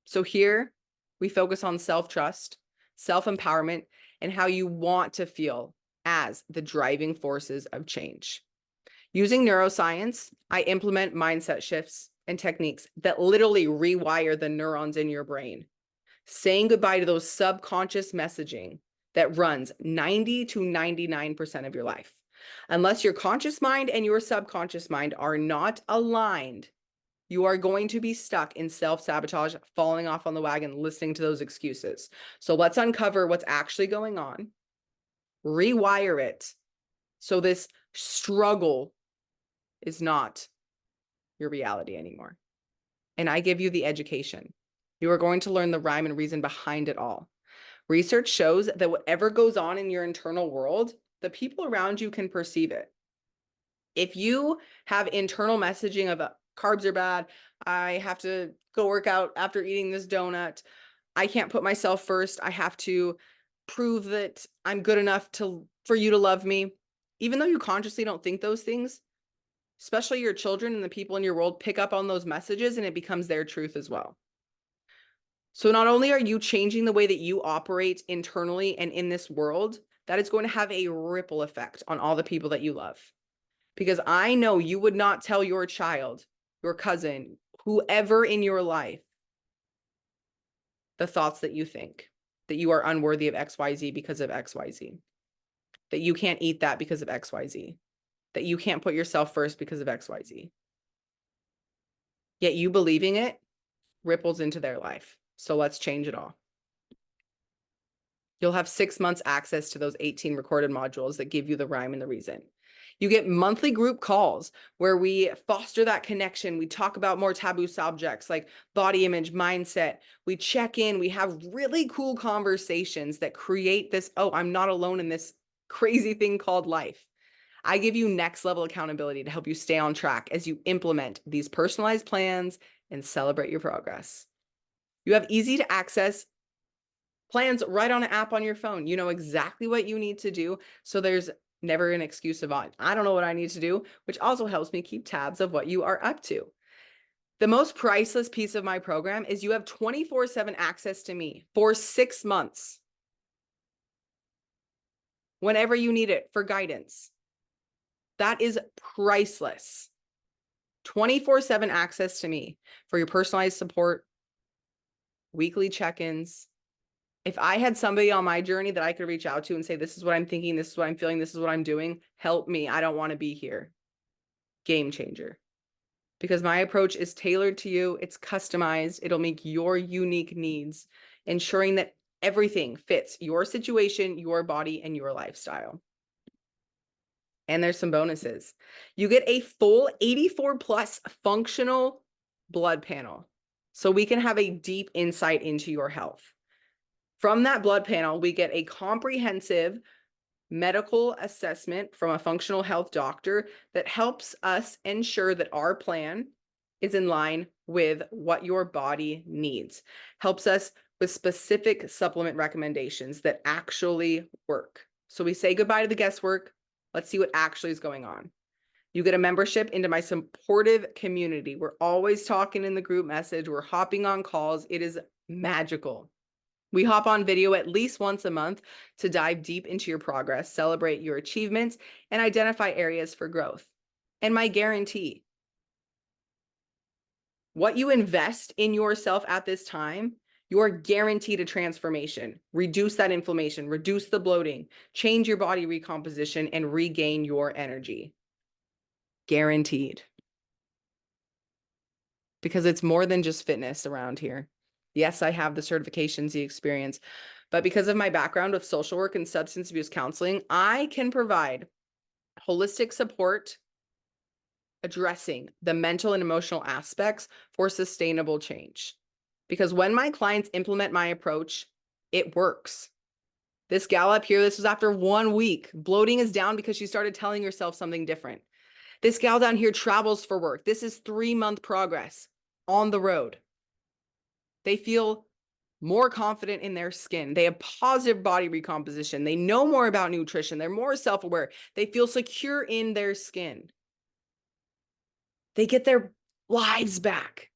So here we focus on self-trust, self-empowerment, and how you want to feel as the driving forces of change. Using neuroscience, I implement mindset shifts and techniques that literally rewire the neurons in your brain, saying goodbye to those subconscious messaging that runs 90 to 99% of your life. Unless your conscious mind and your subconscious mind are not aligned, you are going to be stuck in self-sabotage, falling off on the wagon, listening to those excuses. So let's uncover what's actually going on, rewire it, so this struggle is not your reality anymore. And I give you the education. You are going to learn the rhyme and reason behind it all. Research shows that whatever goes on in your internal world, the people around you can perceive it. If you have internal messaging of carbs are bad, I have to go work out after eating this donut, I can't put myself first, I have to prove that I'm good enough for you to love me, even though you consciously don't think those things, especially your children and the people in your world pick up on those messages and it becomes their truth as well. So not only are you changing the way that you operate internally and in this world, that is going to have a ripple effect on all the people that you love. Because I know you would not tell your child, your cousin, whoever in your life, the thoughts that you think, that you are unworthy of XYZ because of XYZ, that you can't eat that because of XYZ, that you can't put yourself first because of XYZ. Yet you believing it ripples into their life. So let's change it all. You'll have 6 months access to those 18 recorded modules that give you the rhyme and the reason. You get monthly group calls where we foster that connection. We talk about more taboo subjects like body image, mindset. We check in. We have really cool conversations that create this, oh, I'm not alone in this crazy thing called life. I give you next level accountability to help you stay on track as you implement these personalized plans and celebrate your progress. You have easy to access plans right on an app on your phone. You know exactly what you need to do. So there's never an excuse of, I don't know what I need to do, which also helps me keep tabs of what you are up to. The most priceless piece of my program is you have 24/7 access to me for 6 months. Whenever you need it for guidance. That is priceless. 24/7 access to me for your personalized support, weekly check-ins. If I had somebody on my journey that I could reach out to and say, this is what I'm thinking, this is what I'm feeling, this is what I'm doing, help me, I don't want to be here. Game changer. Because my approach is tailored to you, it's customized, it'll meet your unique needs, ensuring that everything fits your situation, your body, and your lifestyle. And there's some bonuses. You get a full 84 plus functional blood panel, so we can have a deep insight into your health. From that blood panel, we get a comprehensive medical assessment from a functional health doctor that helps us ensure that our plan is in line with what your body needs, helps us with specific supplement recommendations that actually work. So we say goodbye to the guesswork. Let's see what actually is going on. You get a membership into my supportive community. We're always talking in the group message. We're hopping on calls. It is magical. We hop on video at least once a month to dive deep into your progress, celebrate your achievements, and identify areas for growth. And my guarantee, what you invest in yourself at this time, you're guaranteed a transformation. Reduce that inflammation, reduce the bloating, change your body recomposition, and regain your energy. Guaranteed. Because it's more than just fitness around here. Yes, I have the certifications, the experience, but because of my background of social work and substance abuse counseling, I can provide holistic support addressing the mental and emotional aspects for sustainable change. Because when my clients implement my approach, it works. This gal up here, this was after 1 week. Bloating is down because she started telling herself something different. This gal down here travels for work. This is 3-month progress on the road. They feel more confident in their skin. They have positive body recomposition. They know more about nutrition. They're more self-aware. They feel secure in their skin. They get their lives back.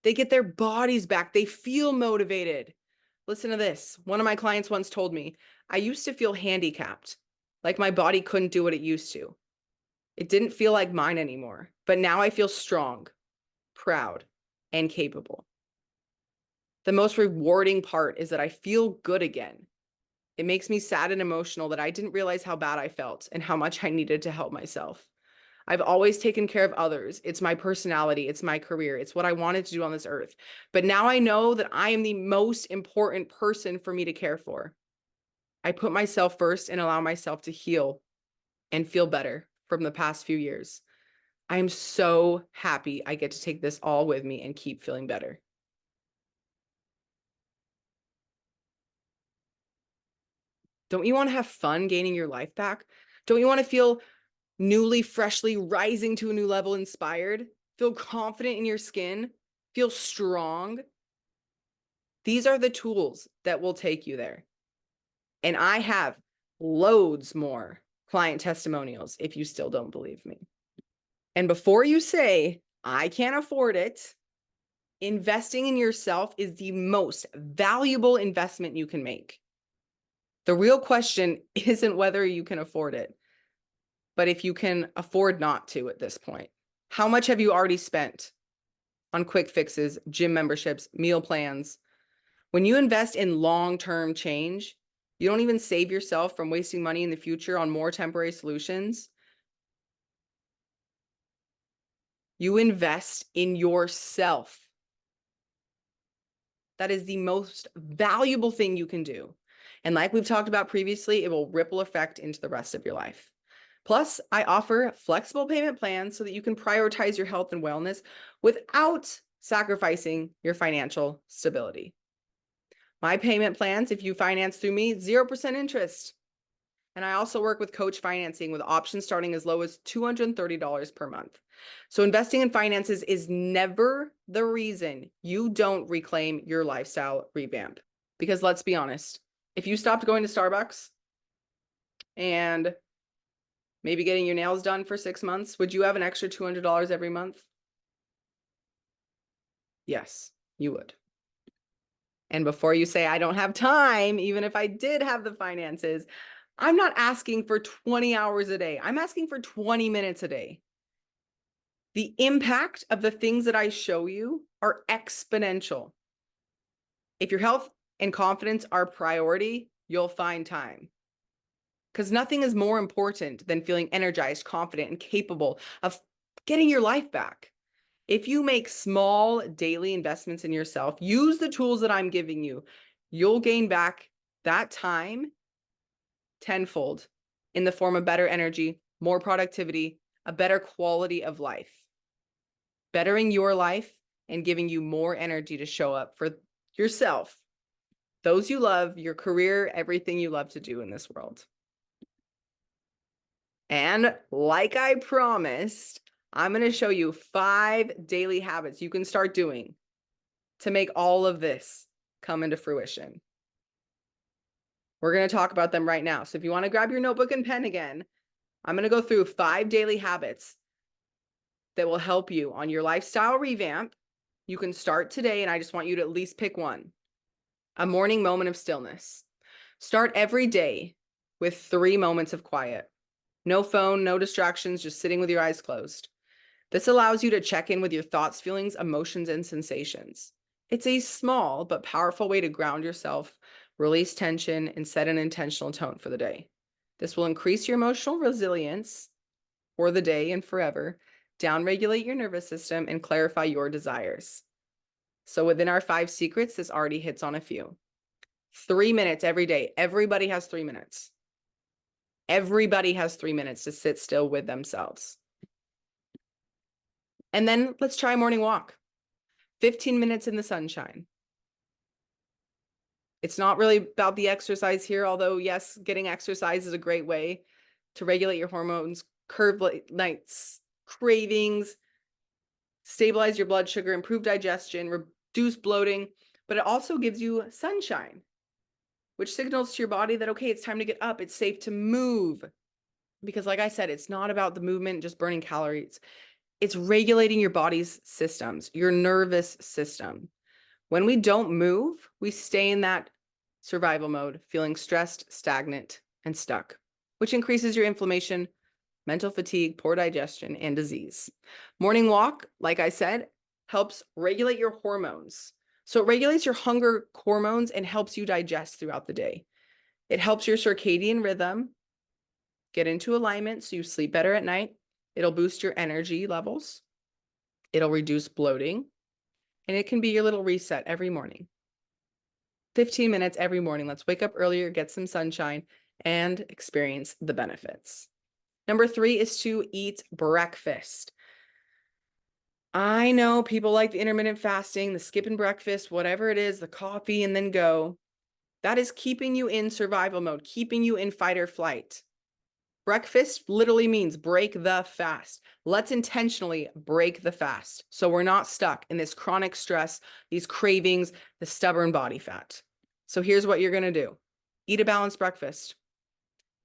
They get their bodies back. They feel motivated. Listen to this. One of my clients once told me, I used to feel handicapped, like my body couldn't do what it used to. It didn't feel like mine anymore, but now I feel strong, proud, and capable. The most rewarding part is that I feel good again. It makes me sad and emotional that I didn't realize how bad I felt and how much I needed to help myself. I've always taken care of others. It's my personality. It's my career. It's what I wanted to do on this earth. But now I know that I am the most important person for me to care for. I put myself first and allow myself to heal and feel better from the past few years. I am so happy I get to take this all with me and keep feeling better. Don't you want to have fun gaining your life back? Don't you want to feel newly, freshly rising to a new level, inspired? Feel confident in your skin? Feel strong? These are the tools that will take you there. And I have loads more client testimonials if you still don't believe me. And before you say, I can't afford it, investing in yourself is the most valuable investment you can make. The real question isn't whether you can afford it, but if you can afford not to at this point. How much have you already spent on quick fixes, gym memberships, meal plans? When you invest in long-term change, you don't even save yourself from wasting money in the future on more temporary solutions. You invest in yourself. That is the most valuable thing you can do. And like we've talked about previously, it will ripple effect into the rest of your life. Plus, I offer flexible payment plans so that you can prioritize your health and wellness without sacrificing your financial stability. My payment plans, if you finance through me, 0% interest. And I also work with coach financing with options starting as low as $230 per month. So investing in finances is never the reason you don't reclaim your lifestyle revamp. Because let's be honest, if you stopped going to Starbucks and maybe getting your nails done for 6 months, would you have an extra $200 every month? Yes, you would. And before you say, I don't have time, even if I did have the finances, I'm not asking for 20 hours a day. I'm asking for 20 minutes a day. The impact of the things that I show you are exponential. If your health and confidence are priority, you'll find time. Because nothing is more important than feeling energized, confident, and capable of getting your life back. If you make small daily investments in yourself, use the tools that I'm giving you, you'll gain back that time tenfold in the form of better energy, more productivity, a better quality of life. Bettering your life and giving you more energy to show up for yourself, those you love, your career, everything you love to do in this world. And like I promised, I'm going to show you 5 daily habits you can start doing to make all of this come into fruition. We're going to talk about them right now. So if you want to grab your notebook and pen again, I'm going to go through 5 daily habits that will help you on your lifestyle revamp. You can start today, and I just want you to at least pick one. A morning moment of stillness. Start every day with 3 moments of quiet. No phone, no distractions, just sitting with your eyes closed. This allows you to check in with your thoughts, feelings, emotions, and sensations. It's a small but powerful way to ground yourself, release tension, and set an intentional tone for the day. This will increase your emotional resilience for the day and forever, downregulate your nervous system, and clarify your desires. So within our 5 secrets, this already hits on a few. 3 minutes every day. Everybody has 3 minutes. Everybody has 3 minutes to sit still with themselves. And then let's try a morning walk. 15 minutes in the sunshine. It's not really about the exercise here, although yes, getting exercise is a great way to regulate your hormones, curb nights, cravings, stabilize your blood sugar, improve digestion, reduce bloating, but it also gives you sunshine, which signals to your body that, okay, it's time to get up. It's safe to move. Because like I said, it's not about the movement, just burning calories. It's regulating your body's systems, your nervous system. When we don't move, we stay in that survival mode, feeling stressed, stagnant, and stuck, which increases your inflammation, mental fatigue, poor digestion, and disease. Morning walk, like I said, helps regulate your hormones. So it regulates your hunger hormones and helps you digest throughout the day. It helps your circadian rhythm get into alignment so you sleep better at night. It'll boost your energy levels. It'll reduce bloating. And it can be your little reset every morning. 15 minutes every morning. Let's wake up earlier, get some sunshine, and experience the benefits. Number 3 is to eat breakfast. I know people like the intermittent fasting, the skipping breakfast, whatever it is, the coffee and then go. That is keeping you in survival mode, keeping you in fight or flight. Breakfast literally means break the fast. Let's intentionally break the fast so we're not stuck in this chronic stress, these cravings, the stubborn body fat. So here's what you're going to do. Eat a balanced breakfast.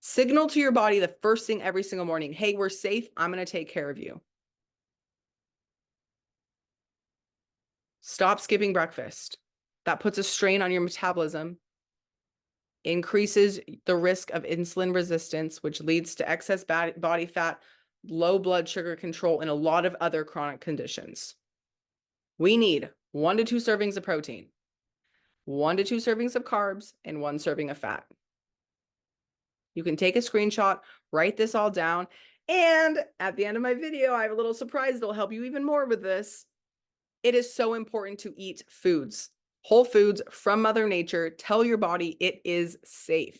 Signal to your body the first thing every single morning, hey, we're safe. I'm going to take care of you. Stop skipping breakfast. That puts a strain on your metabolism, increases the risk of insulin resistance, which leads to excess body fat, low blood sugar control, and a lot of other chronic conditions. We need 1 to 2 servings of protein, 1 to 2 servings of carbs, and 1 serving of fat. You can take a screenshot, write this all down, and at the end of my video, I have a little surprise that'll help you even more with this. It is so important to eat foods, whole foods from Mother Nature. Tell your body it is safe.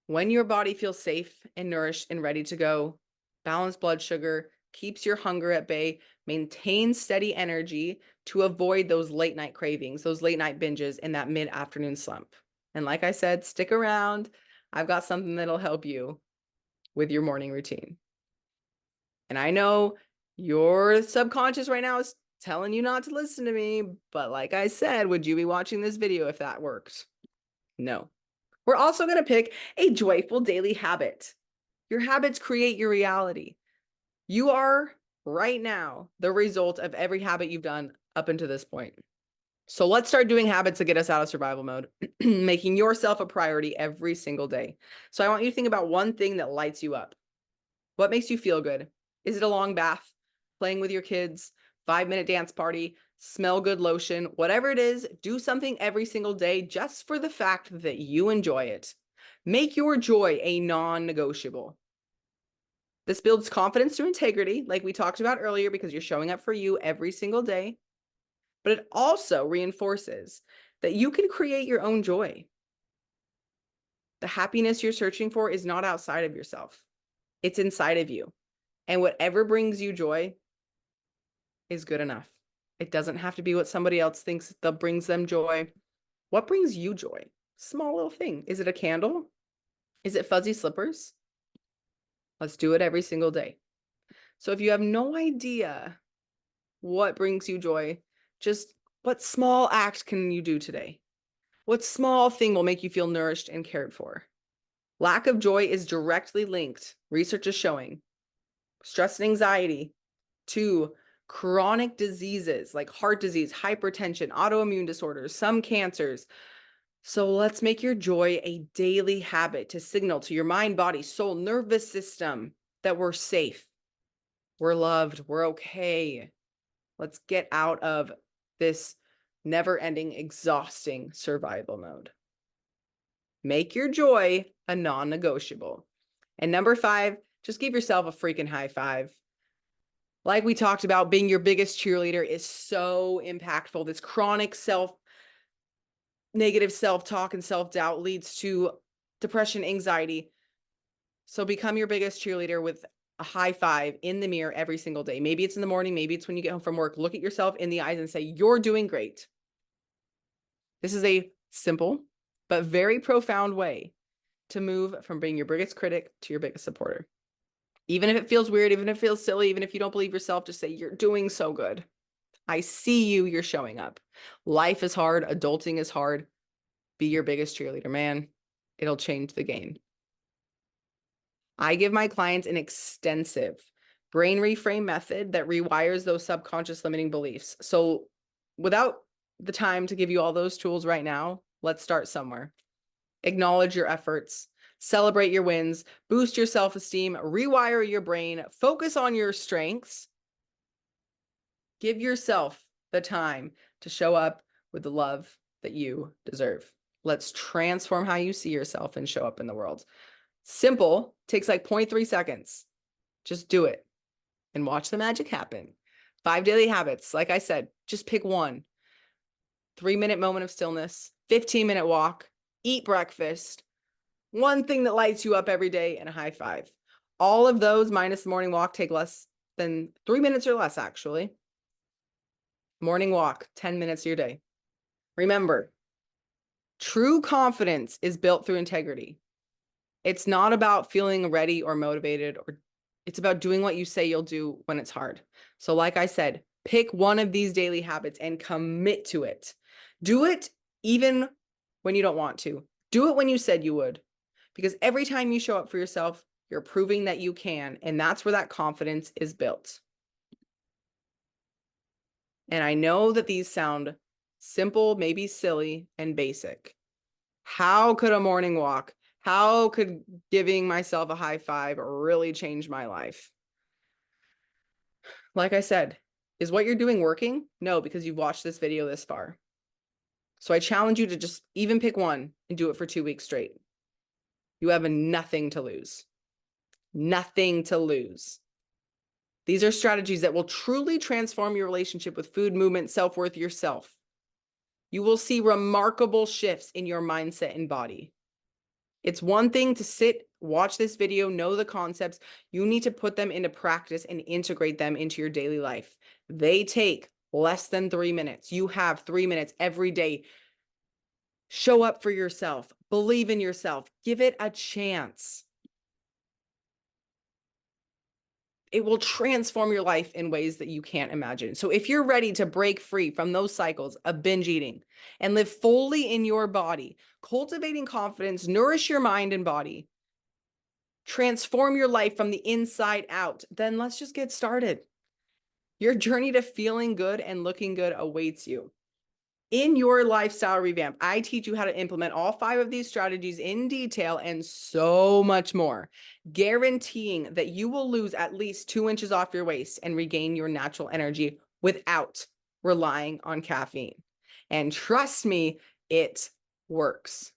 When your body feels safe and nourished and ready to go, balanced blood sugar, keeps your hunger at bay, maintains steady energy to avoid those late night cravings, those late night binges, and that mid-afternoon slump. And like I said, stick around. I've got something that'll help you with your morning routine. And I know your subconscious right now is telling you not to listen to me, but like I said, would you be watching this video if that worked? No. We're also going to pick a joyful daily habit. Your habits create your reality. You are right now the result of every habit you've done up until this point. So let's start doing habits that get us out of survival mode, making yourself a priority every single day. So I want you to think about one thing that lights you up. What makes you feel good? Is it a long bath, playing with your kids, 5-minute dance party, smell good lotion, whatever it is, do something every single day just for the fact that you enjoy it. Make your joy a non-negotiable. This builds confidence through integrity, like we talked about earlier, because you're showing up for you every single day. But it also reinforces that you can create your own joy. The happiness you're searching for is not outside of yourself. It's inside of you. And whatever brings you joy is good enough. It doesn't have to be what somebody else thinks that brings them joy. What brings you joy? Small little thing. Is it a candle? Is it fuzzy slippers? Let's do it every single day. So if you have no idea what brings you joy, just what small act can you do today? What small thing will make you feel nourished and cared for? Lack of joy is directly linked, research is showing, stress and anxiety, to chronic diseases like heart disease, hypertension, autoimmune disorders, some cancers. So let's make your joy a daily habit to signal to your mind, body, soul, nervous system that we're safe, we're loved, we're okay. Let's get out of this never-ending, exhausting survival mode. Make your joy a non-negotiable. And number 5, just give yourself a freaking high five. Like we talked about, being your biggest cheerleader is so impactful. This chronic negative self-talk and self-doubt leads to depression, anxiety. So become your biggest cheerleader with a high five in the mirror every single day. Maybe it's in the morning, maybe it's when you get home from work. Look at yourself in the eyes and say, you're doing great. This is a simple but very profound way to move from being your biggest critic to your biggest supporter. Even if it feels weird, even if it feels silly, even if you don't believe yourself, just say, you're doing so good. I see you, you're showing up. Life is hard, adulting is hard. Be your biggest cheerleader, man. It'll change the game. I give my clients an extensive brain reframe method that rewires those subconscious limiting beliefs. So without the time to give you all those tools right now, let's start somewhere. Acknowledge your efforts, celebrate your wins, boost your self-esteem, rewire your brain, focus on your strengths. Give yourself the time to show up with the love that you deserve. Let's transform how you see yourself and show up in the world. Simple, takes like 0.3 seconds. Just do it and watch the magic happen. 5 daily habits. Like I said, just pick one. 3-minute moment of stillness, 15-minute walk, eat breakfast, one thing that lights you up every day, and a high five. All of those minus the morning walk take less than 3 minutes or less, actually. Morning walk, 10 minutes of your day. Remember, true confidence is built through integrity. It's not about feeling ready or motivated, or it's about doing what you say you'll do when it's hard. So like I said, pick one of these daily habits and commit to it. Do it even when you don't want to. Do it when you said you would. Because every time you show up for yourself, you're proving that you can. And that's where that confidence is built. And I know that these sound simple, maybe silly, and basic. How could a morning walk, how could giving myself a high five really change my life? Like I said, is what you're doing working? No, because you've watched this video this far. So I challenge you to just even pick one and do it for 2 weeks straight. You have nothing to lose. Nothing to lose. These are strategies that will truly transform your relationship with food, movement, self-worth, yourself. You will see remarkable shifts in your mindset and body. It's one thing to sit, watch this video, know the concepts. You need to put them into practice and integrate them into your daily life. They take less than 3 minutes. You have 3 minutes every day. Show up for yourself. Believe in yourself. Give it a chance. It will transform your life in ways that you can't imagine. So if you're ready to break free from those cycles of binge eating and live fully in your body, cultivating confidence, nourish your mind and body, transform your life from the inside out, then let's just get started. Your journey to feeling good and looking good awaits you. In your lifestyle revamp, I teach you how to implement all 5 of these strategies in detail and so much more, guaranteeing that you will lose at least 2 inches off your waist and regain your natural energy without relying on caffeine. And trust me, it works.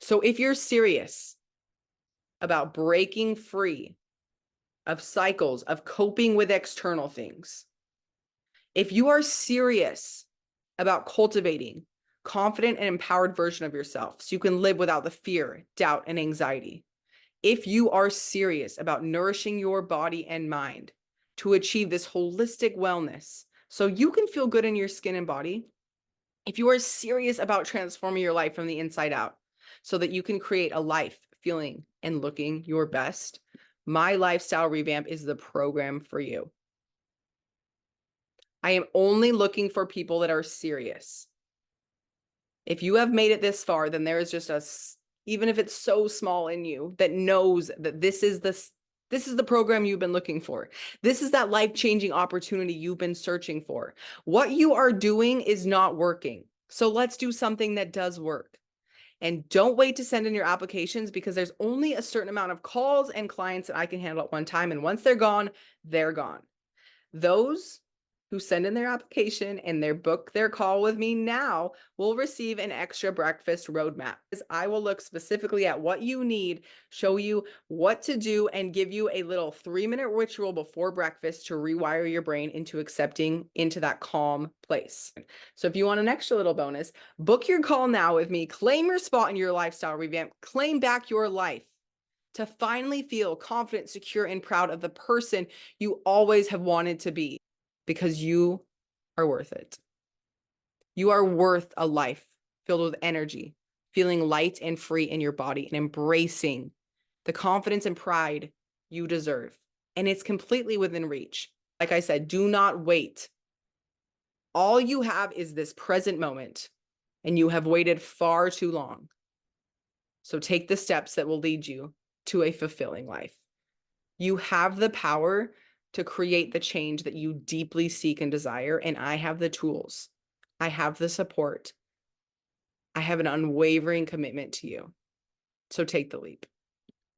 So if you're serious about breaking free of cycles of coping with external things, if you are serious about cultivating confident and empowered version of yourself so you can live without the fear, doubt, and anxiety, if you are serious about nourishing your body and mind to achieve this holistic wellness so you can feel good in your skin and body, if you are serious about transforming your life from the inside out so that you can create a life feeling and looking your best, my lifestyle revamp is the program for you. I am only looking for people that are serious. If you have made it this far, then there is just even if it's so small in you that knows that this is the program you've been looking for. This is that life-changing opportunity you've been searching for. What you are doing is not working. So let's do something that does work. And don't wait to send in your applications, because there's only a certain amount of calls and clients that I can handle at one time. And once they're gone, they're gone. Those who send in their application and book their call with me now will receive an extra breakfast roadmap. I will look specifically at what you need, show you what to do, and give you a little 3-minute ritual before breakfast to rewire your brain into accepting into that calm place. So if you want an extra little bonus, book your call now with me, claim your spot in your lifestyle revamp, claim back your life to finally feel confident, secure, and proud of the person you always have wanted to be, because you are worth it. You are worth a life filled with energy, feeling light and free in your body, and embracing the confidence and pride you deserve. And it's completely within reach. Like I said, do not wait. All you have is this present moment, and you have waited far too long. So take the steps that will lead you to a fulfilling life. You have the power to create the change that you deeply seek and desire, and I have the tools. I have the support. I have an unwavering commitment to you. So take the leap.